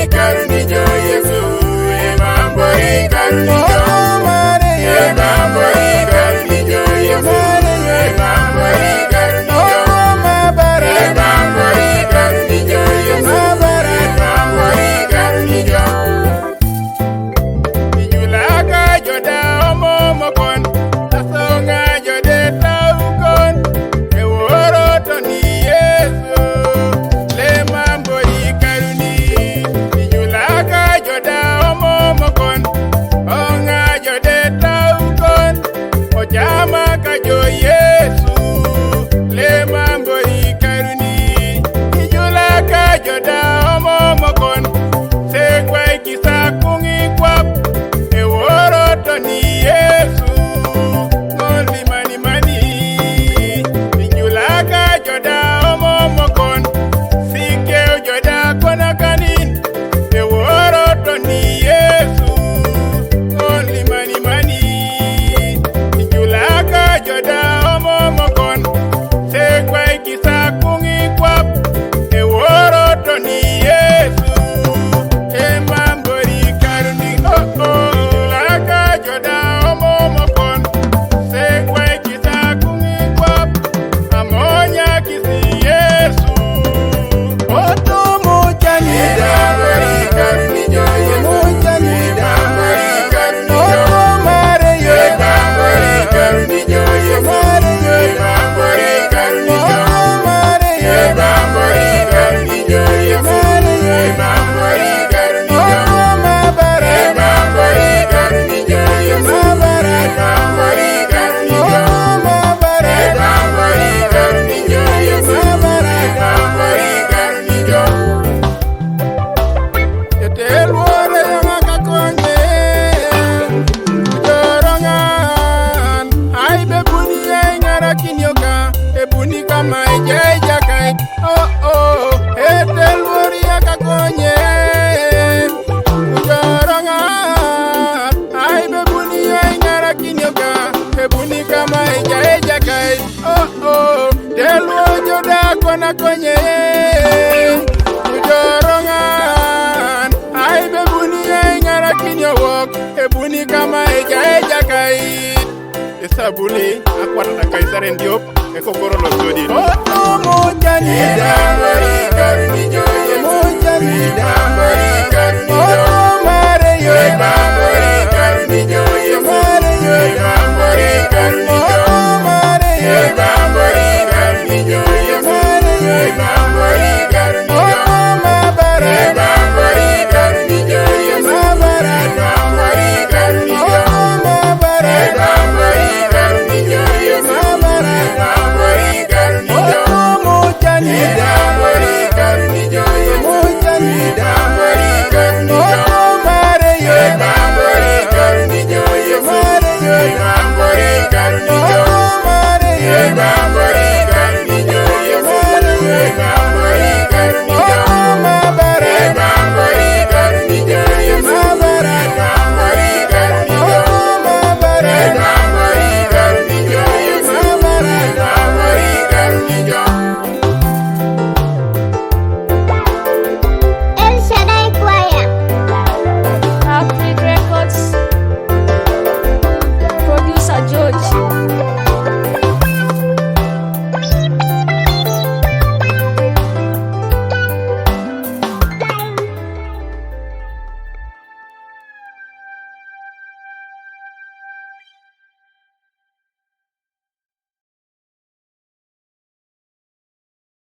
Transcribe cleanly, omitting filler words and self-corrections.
karunijo Yesu, emambori karunijo, emambori karunijo Yesu, emambori karunijo, emambori karunijo Yesu, emambori karunijo. Ijulaka joda omo mokon, tasonga jode taukon, eworo toni Yesu, lemambori karuni. Ijulaka joda omo mokon, onga jode taukon, ojama kajo Yesu, lemambori karuni. Ijulaka joda omo mokon, sekwai kisa kungi kwap, eworo toni Yesu, only money money. Ijulaka joda omo mokon, sikeo joda kona kanin, eworo toni Yesu, only money money. Ijulaka joda omo mokon, sekwai kisa kungi kwap, eworo toni Yesu, emambori karuni. Oh oh, ijulaka joda omo mokon, sekwai kisa kungi kwap, amonya kisi Yesu. Otomo chani emambori karuni jo Yesu, emambori karuni jo, emambori karuni jo Yesu, emambori karuni jo, emambori karuni jo Yesu, emambori karuni jo, emambori karuni jo Yesu, emambori karuni jo, emambori karuni jo Yesu, emambori karuni jo. Etelwore yamaka konye, jorongan, ai bebuni ngara kinyoka, ebuni kama ejeja kai. Oh oh, etelwore yaka konye, jorongan, ai bebuni ngara kinyoka, ebuni kama ejeja kai. Oh oh, telwo joda kona konye, jorongan, ai bebuni ngara kinyowok, ebuni kama ejeja kai. Esabuli akwat na Kaisaren Diop ekokoro lo sodi. Otomo jani emambori karuni jo